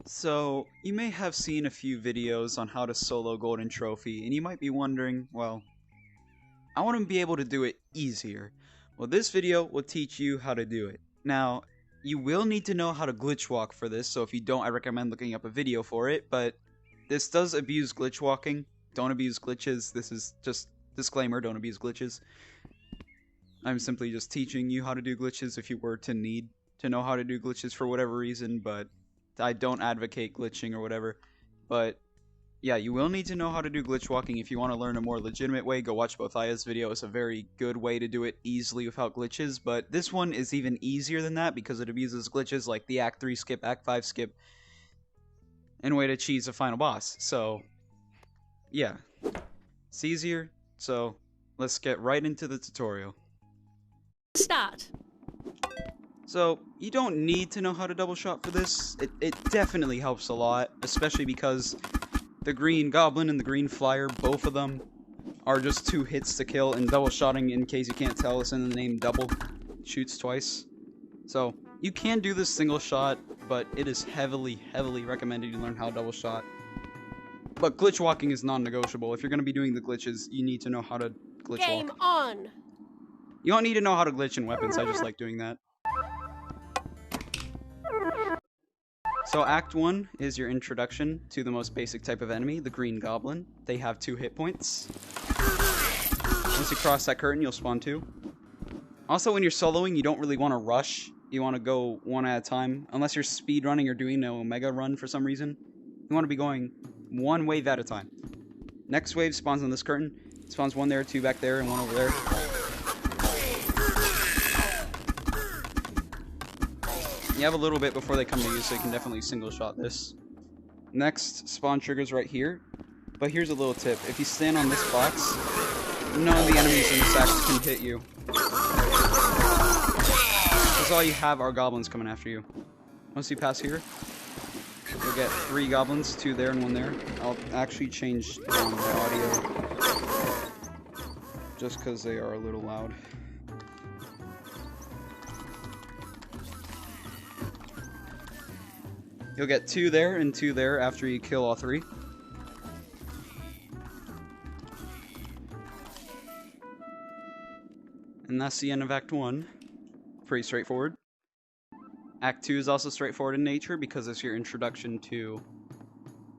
So, you may have seen a few videos on how to solo Golden Trophy, and you might be wondering, well, I want to be able to do it easier. Well, this video will teach you how to do it. Now, you will need to know how to glitch walk for this, so if you don't, I recommend looking up a video for it, but this does abuse glitch walking. Don't abuse glitches. This is just disclaimer, don't abuse glitches. I'm simply just teaching you how to do glitches if you were to need to know how to do glitches for whatever reason, but I don't advocate glitching or whatever. But yeah, you will need to know how to do glitch walking. If you want to learn a more legitimate way, go watch boethiah's video. It's a very good way to do it easily without glitches, but this one is even easier than that because it abuses glitches like the Act 3 skip, Act 5 skip, in a way to cheese a final boss. So yeah, it's easier, so let's get right into the tutorial. Start. So, you don't need to know how to double shot for this. It definitely helps a lot, especially because the green goblin and the green flyer, both of them are just 2 hits to kill, and double shotting, in case you can't tell, is in the name double. Shoots twice. So, you can do this single shot, but it is heavily recommended you learn how to double shot. But glitch walking is non-negotiable. If you're going to be doing the glitches, you need to know how to glitch walk. Game on. You don't need to know how to glitch in weapons, I just like doing that. So Act 1 is your introduction to the most basic type of enemy, the green goblin. They have 2 hit points. Once you cross that curtain, you'll spawn 2. Also, when you're soloing, you don't really want to rush. You want to go one at a time. Unless you're speed running or doing an omega run for some reason. You want to be going one wave at a time. Next wave spawns on this curtain. It spawns 1 there, 2 back there, and 1 over there. You have a little bit before they come to you, so you can definitely single shot this. Next, spawn triggers right here. But here's a little tip. If you stand on this box, none of the enemies in this act can hit you. Because all you have are goblins coming after you. Once you pass here, you'll get 3 goblins, 2 there and 1 there. I'll actually change the audio. Just because they are a little loud. You'll get 2 there and 2 there after you kill all 3. And that's the end of Act 1. Pretty straightforward. Act 2 is also straightforward in nature because it's your introduction to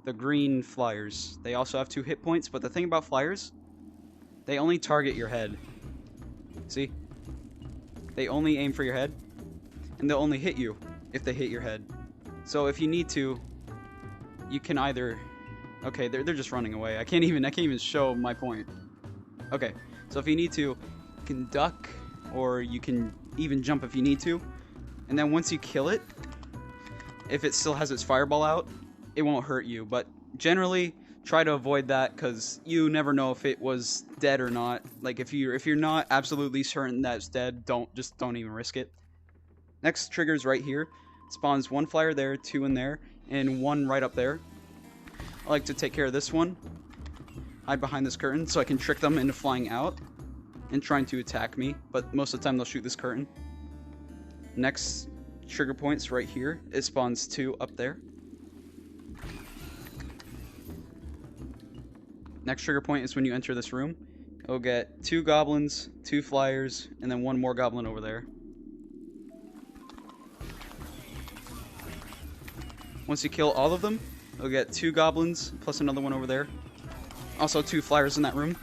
the green flyers. They also have 2 hit points, but the thing about flyers, they only target your head. See? They only aim for your head, and they'll only hit you if they hit your head. So if you need to, you can either... Okay, they're just running away. I can't even show my point. Okay, so if you need to, you can duck, or you can even jump if you need to. And then once you kill it, if it still has its fireball out, it won't hurt you. But generally, try to avoid that, because you never know if it was dead or not. Like, if you're not absolutely certain that it's dead, don't even risk it. Next trigger's right here. Spawns 1 flyer there, 2 in there, and 1 right up there. I like to take care of this one. Hide behind this curtain so I can trick them into flying out and trying to attack me, but most of the time they'll shoot this curtain. Next trigger point's right here. It spawns 2 up there. Next trigger point is when you enter this room. You'll get 2 goblins, 2 flyers, and then 1 more goblin over there. Once you kill all of them, you'll get 2 goblins, plus another one over there. Also 2 flyers in that room.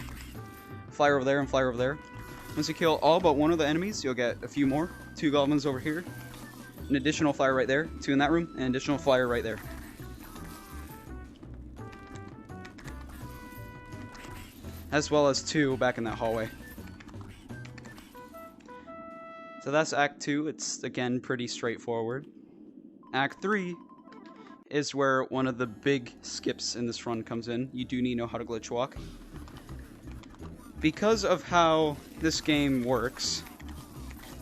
Flyer over there and flyer over there. Once you kill all but 1 of the enemies, you'll get a few more. 2 goblins over here. An additional flyer right there. 2 in that room, and an additional flyer right there. As well as 2 back in that hallway. So that's Act 2. It's, again, pretty straightforward. Act 3 is where one of the big skips in this run comes in. You do need to know how to glitch walk. Because of how this game works,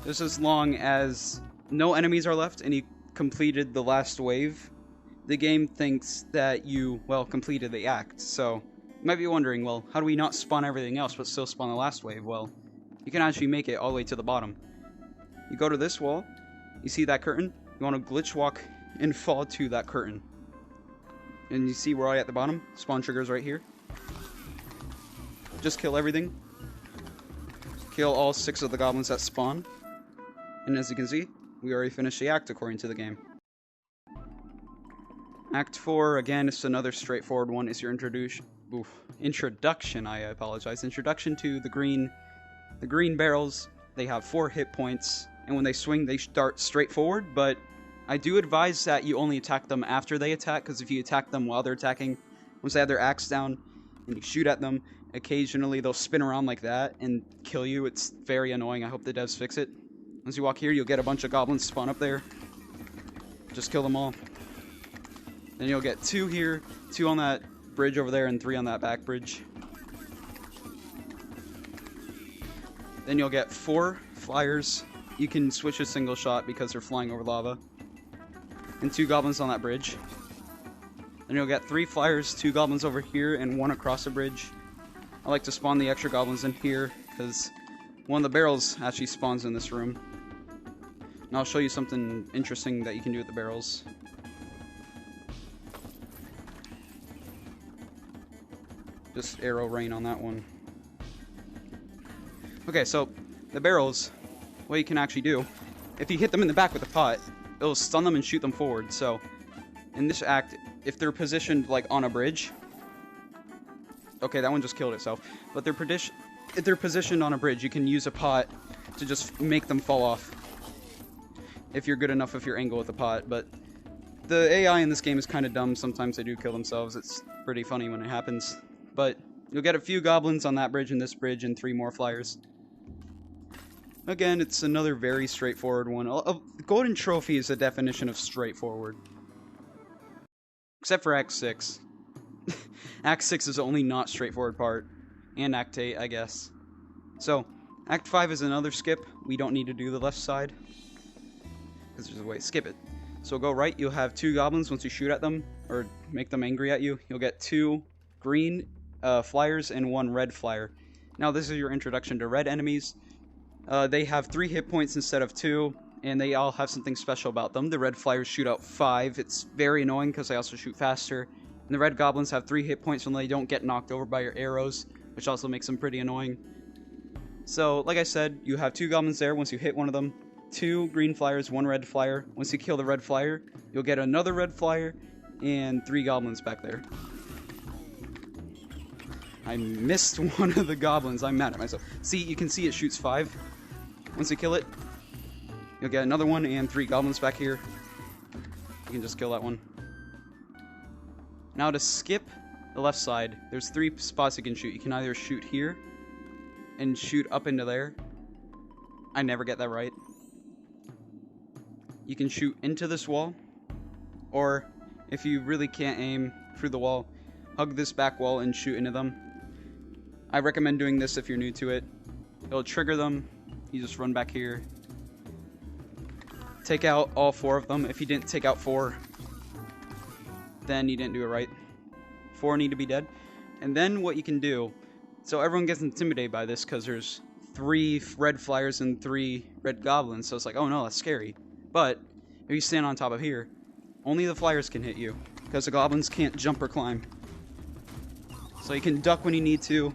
just as long as no enemies are left and you completed the last wave, the game thinks that you, well, completed the act. So, you might be wondering, well, how do we not spawn everything else but still spawn the last wave? Well, you can actually make it all the way to the bottom. You go to this wall, you see that curtain, you want to glitch walk and fall to that curtain. And you see we're right at the bottom. Spawn trigger's right here. Just kill everything. Kill all 6 of the goblins that spawn. And as you can see, we already finished the act according to the game. Act 4, again, it's another straightforward one. It's your introduction, I apologize. Introduction to the green barrels. They have 4 hit points, and when they swing, they start straight forward, but I do advise that you only attack them after they attack, because if you attack them while they're attacking, once they have their axe down, and you shoot at them, occasionally they'll spin around like that and kill you. It's very annoying. I hope the devs fix it. Once you walk here, you'll get a bunch of goblins spawn up there. Just kill them all. Then you'll get 2 here, 2 on that bridge over there, and 3 on that back bridge. Then you'll get 4 flyers. You can switch a single shot because they're flying over lava. And 2 goblins on that bridge. Then you'll get 3 flyers, 2 goblins over here, and 1 across the bridge. I like to spawn the extra goblins in here because one of the barrels actually spawns in this room. And I'll show you something interesting that you can do with the barrels. Just arrow rain on that one. Okay, so the barrels, what you can actually do, if you hit them in the back with a pot, it'll stun them and shoot them forward. So in this act, if they're positioned like on a bridge, okay, that one just killed itself, but if they're positioned on a bridge, you can use a pot to just make them fall off. If you're good enough with your angle with the pot, but the AI in this game is kind of dumb. Sometimes they do kill themselves. It's pretty funny when it happens. But you'll get a few goblins on that bridge and this bridge and 3 more flyers. Again, it's another very straightforward one. Golden Trophy is the definition of straightforward. Except for Act 6. Act 6 is the only not straightforward part. And Act 8, I guess. So, Act 5 is another skip. We don't need to do the left side, because there's a way to skip it. So go right, you'll have 2 goblins once you shoot at them, or make them angry at you. You'll get 2 green flyers and 1 red flyer. Now this is your introduction to red enemies. They have 3 hit points instead of 2, and they all have something special about them. The red flyers shoot out 5. It's very annoying because they also shoot faster. And the red goblins have 3 hit points when they don't get knocked over by your arrows, which also makes them pretty annoying. So, like I said, you have 2 goblins there once you hit one of them. 2 green flyers, 1 red flyer. Once you kill the red flyer, you'll get another red flyer and 3 goblins back there. I missed one of the goblins. I'm mad at myself. See, you can see it shoots 5. Once you kill it, you'll get another one and 3 goblins back here. You can just kill that one. Now to skip the left side, there's 3 spots you can shoot. You can either shoot here and shoot up into there. I never get that right. You can shoot into this wall, or if you really can't aim through the wall, hug this back wall and shoot into them. I recommend doing this if you're new to it. It'll trigger them. You just run back here. Take out all 4 of them. If you didn't take out 4, then you didn't do it right. 4 need to be dead. And then what you can do, so everyone gets intimidated by this because there's 3 red flyers and 3 red goblins, so it's like, oh no, that's scary. But if you stand on top of here, only the flyers can hit you because the goblins can't jump or climb. So you can duck when you need to.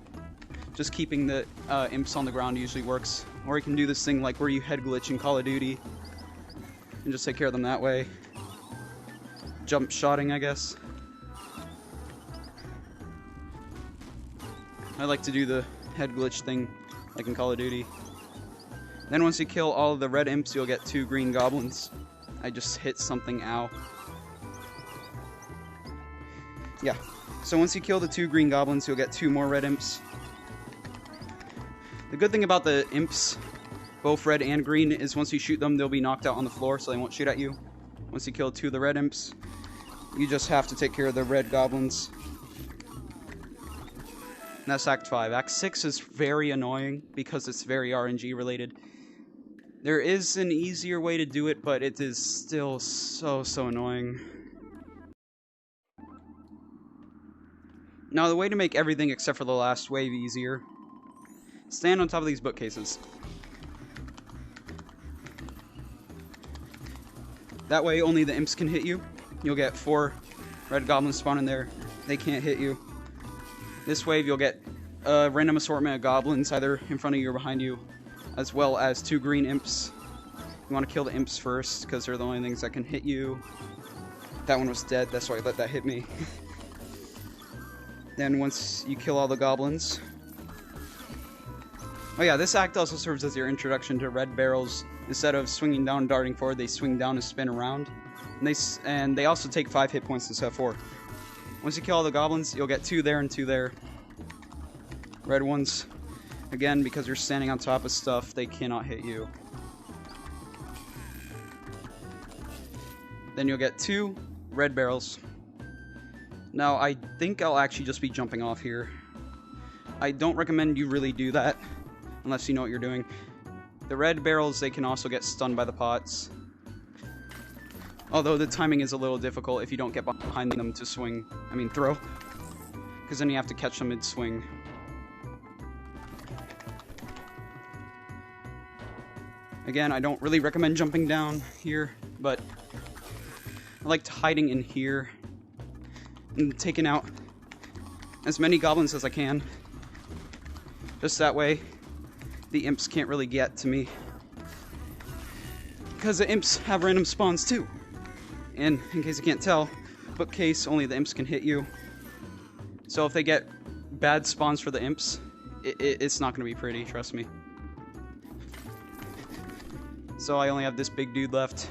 Just keeping the imps on the ground usually works. Or you can do this thing like where you head glitch in Call of Duty and just take care of them that way. Jump shotting, I guess. I like to do the head glitch thing like in Call of Duty. Then once you kill all of the red imps, you'll get 2 green goblins. I just hit something, ow. Yeah, so once you kill the 2 green goblins, you'll get 2 more red imps. The good thing about the imps, both red and green, is once you shoot them, they'll be knocked out on the floor, so they won't shoot at you. Once you kill 2 of the red imps, you just have to take care of the red goblins. And that's Act 5. Act 6 is very annoying because it's very RNG related. There is an easier way to do it, but it is still so annoying. Now, the way to make everything except for the last wave easier, stand on top of these bookcases. That way only the imps can hit you. You'll get 4 Red goblins spawn in there. They can't hit you. This wave, you'll get a random assortment of goblins either in front of you or behind you, as well as 2 green imps. You want to kill the imps first, because they're the only things that can hit you. That one was dead, that's why I let that hit me. Then once you kill all the goblins... Oh yeah, this act also serves as your introduction to red barrels. Instead of swinging down and darting forward, they swing down and spin around. And they also take 5 hit points instead of 4. Once you kill all the goblins, you'll get 2 there and 2 there. Red ones, again, because you're standing on top of stuff, they cannot hit you. Then you'll get 2 red barrels. Now, I think I'll actually just be jumping off here. I don't recommend you really do that, unless you know what you're doing. The red barrels, they can also get stunned by the pots. Although the timing is a little difficult if you don't get behind them to throw. Because then you have to catch them mid-swing. Again, I don't really recommend jumping down here, but I like hiding in here and taking out as many goblins as I can. Just that way, the imps can't really get to me. Because the imps have random spawns too. And in case you can't tell, bookcase, only the imps can hit you. So if they get bad spawns for the imps, it's not going to be pretty, trust me. So I only have this big dude left.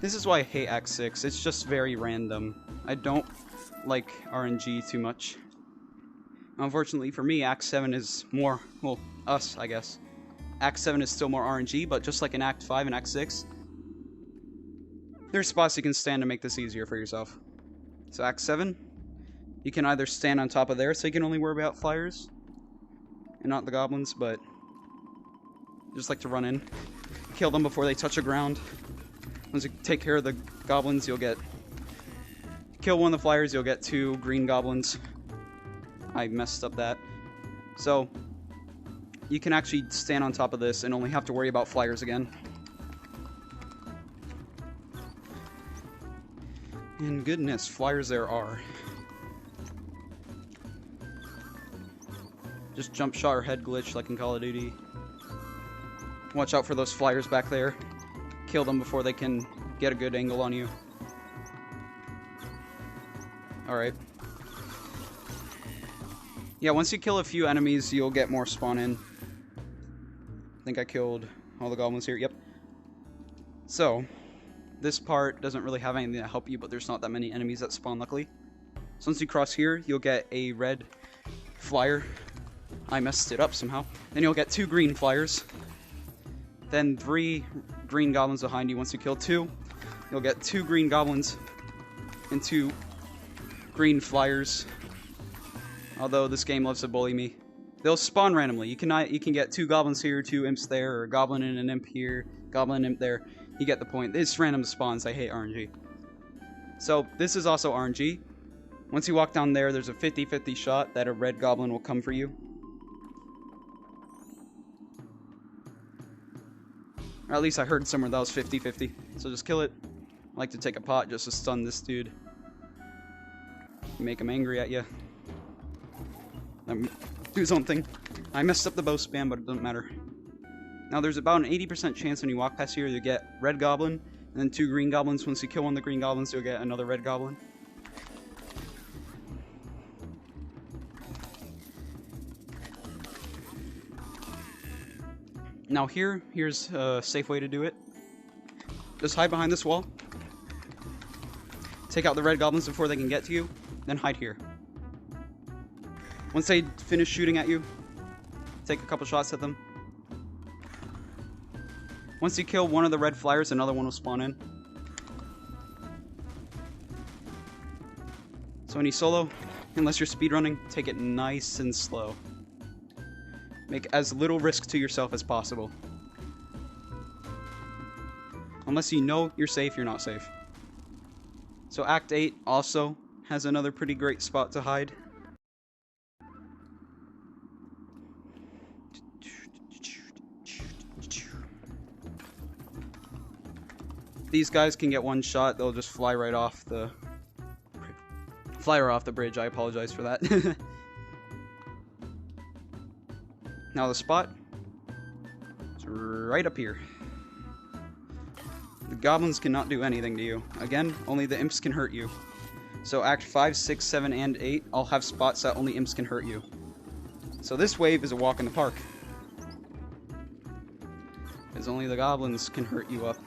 This is why I hate Act 6, it's just very random. I don't like RNG too much. Unfortunately for me, Act 7 is more, well, us, I guess. Act 7 is still more RNG, but just like in Act 5 and Act 6, there's spots you can stand to make this easier for yourself. So Act 7, you can either stand on top of there, so you can only worry about flyers, and not the goblins, but just like to run in, kill them before they touch the ground. Once you take care of the goblins, you'll get... Kill one of the flyers, you'll get 2 green goblins. I messed up that. So, you can actually stand on top of this and only have to worry about flyers again. And goodness, flyers there are. Just jump shot or head glitch like in Call of Duty. Watch out for those flyers back there. Kill them before they can get a good angle on you. Alright. Yeah, once you kill a few enemies, you'll get more spawn in. I think I killed all the goblins here. Yep. So, this part doesn't really have anything to help you, but there's not that many enemies that spawn, luckily. So once you cross here, you'll get a red flyer. I messed it up somehow. Then you'll get 2 green flyers. Then 3 green goblins behind you. Once you kill 2, you'll get 2 green goblins and 2 green flyers. Although this game loves to bully me. They'll spawn randomly. You can get 2 goblins here, 2 imps there, or a goblin and an imp here, goblin and imp there. You get the point. It's random spawns. I hate RNG. So this is also RNG. Once you walk down there, there's a 50-50 shot that a red goblin will come for you. Or at least I heard somewhere that was 50-50. So just kill it. I like to take a pot just to stun this dude. Make him angry at you. Do something. I messed up the bow spam, but it doesn't matter. Now there's about an 80% chance when you walk past here you get red goblin, and then 2 green goblins. Once you kill one of the green goblins, you'll get another red goblin. Now here's a safe way to do it. Just hide behind this wall. Take out the red goblins before they can get to you, then hide here. Once they finish shooting at you, take a couple shots at them. Once you kill one of the red flyers, another one will spawn in. So when you solo, unless you're speedrunning, take it nice and slow. Make as little risk to yourself as possible. Unless you know you're safe, you're not safe. So Act 8 also has another pretty great spot to hide. These guys can get one shot. They'll just fly right off the... Fly right off the bridge. I apologize for that. Now the spot is right up here. The goblins cannot do anything to you. Again, only the imps can hurt you. So Act 5, 6, 7, and 8 all have spots that only imps can hurt you. So this wave is a walk in the park. Because only the goblins can hurt you up.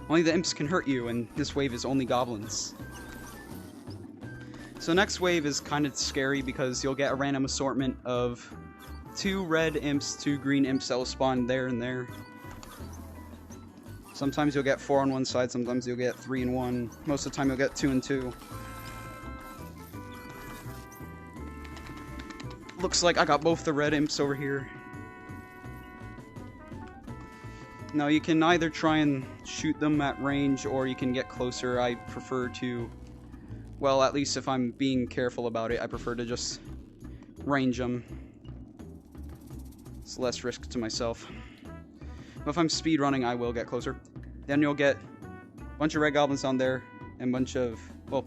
Only the imps can hurt you, and this wave is only goblins. So next wave is kind of scary because you'll get a random assortment of 2 red imps, 2 green imps that will spawn there and there. Sometimes you'll get 4 on one side, sometimes you'll get 3 and 1. Most of the time you'll get 2 and 2. Looks like I got both the red imps over here. Now you can either try and shoot them at range or you can get closer. I prefer to, well, at least if I'm being careful about it, I prefer to just range them. It's less risk to myself. But if I'm speedrunning, I will get closer. Then you'll get a bunch of red goblins down there and a bunch of, well,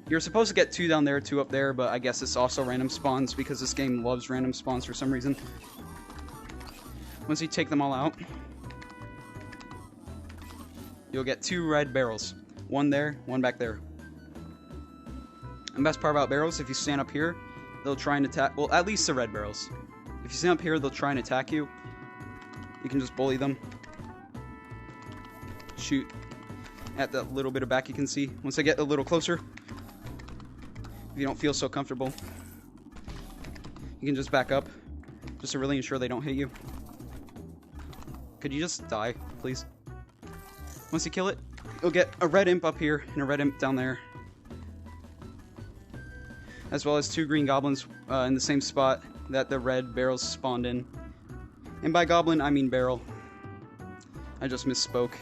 you're supposed to get 2 down there, 2 up there, but I guess it's also random spawns because this game loves random spawns for some reason. Once you take them all out, you'll get 2 red barrels. 1 there, 1 back there. And the best part about barrels, if you stand up here, they'll try and attack, well, at least the red barrels. If you stand up here, they'll try and attack you. You can just bully them. Shoot at that little bit of back you can see. Once they get a little closer, if you don't feel so comfortable, you can just back up, just to really ensure they don't hit you. Could you just die, please? Once you kill it, you'll get a red imp up here and a red imp down there. As well as 2 green goblins in the same spot that the red barrels spawned in. And by goblin, I mean barrel. I just misspoke.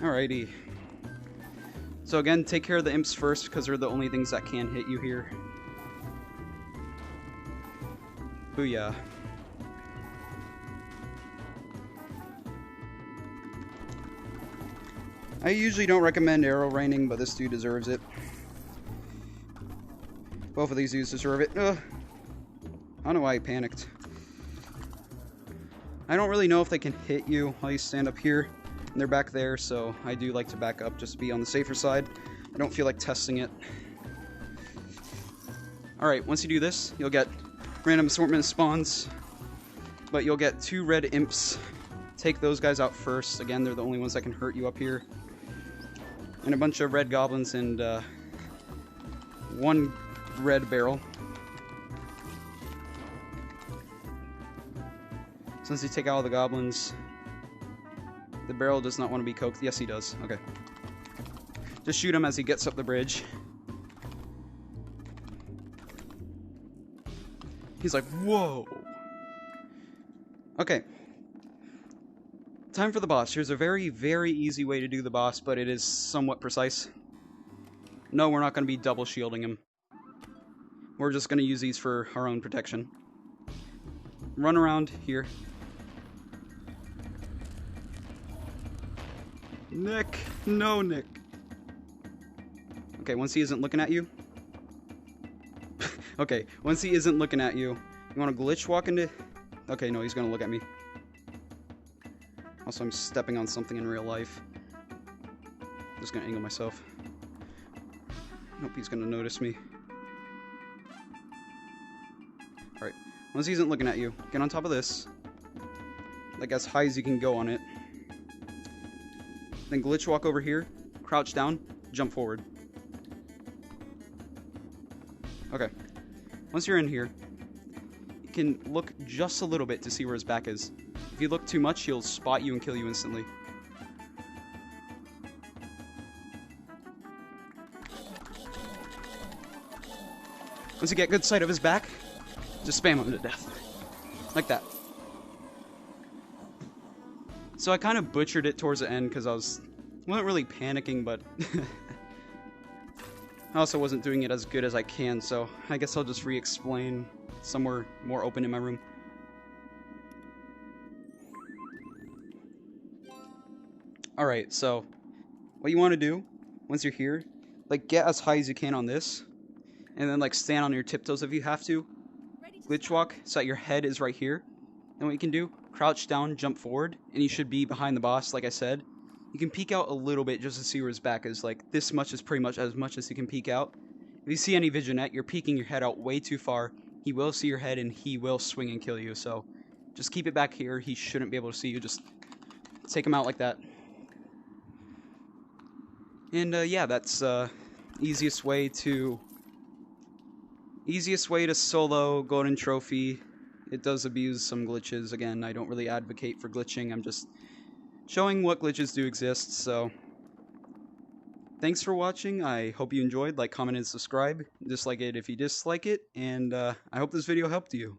Alrighty. So again, take care of the imps first, because they're the only things that can hit you here. Booyah. I usually don't recommend arrow raining, but this dude deserves it. Both of these dudes deserve it. Ugh. I don't know why I panicked. I don't really know if they can hit you while you stand up here. And they're back there, so I do like to back up just to be on the safer side. I don't feel like testing it. Alright, once you do this, you'll get random assortment of spawns. But you'll get 2 red imps. Take those guys out first. Again, they're the only ones that can hurt you up here. And a bunch of red goblins and 1 red barrel. Since you take out all the goblins, the barrel does not want to be coked. Yes, he does. Okay. Just shoot him as he gets up the bridge. He's like, whoa! Okay. Time for the boss. Here's a very, very easy way to do the boss, but it is somewhat precise. No, we're not going to be double shielding him. We're just going to use these for our own protection. Run around here. Nick! No, Nick! Okay, once he isn't looking at you... okay, once he isn't looking at you, you want to glitch walk into... Okay, no, he's going to look at me. Also, I'm stepping on something in real life. I'm just going to angle myself. Nope, he's going to notice me. Alright, once he isn't looking at you, get on top of this. Like as high as you can go on it. Then glitch walk over here, crouch down, jump forward. Okay. Once you're in here, you can look just a little bit to see where his back is. If you look too much, he'll spot you and kill you instantly. Once you get good sight of his back, just spam him to death. Like that. So I kind of butchered it towards the end because I wasn't really panicking, but I also wasn't doing it as good as I can, so I guess I'll just re-explain somewhere more open in my room. Alright, so what you want to do once you're here, like get as high as you can on this, and then like stand on your tiptoes if you have to. Glitch walk so that your head is right here. And what you can do, crouch down, jump forward, and you should be behind the boss, like I said. You can peek out a little bit just to see where his back is. Like this much is pretty much as you can peek out. If you see any visionette, you're peeking your head out way too far. He will see your head and he will swing and kill you. So just keep it back here. He shouldn't be able to see you. Just take him out like that. And yeah, that's easiest way to solo golden trophy. It does abuse some glitches. Again, I don't really advocate for glitching. I'm just showing what glitches do exist. So thanks for watching. I hope you enjoyed. Like, comment, and subscribe. Dislike it if you dislike it. And I hope this video helped you.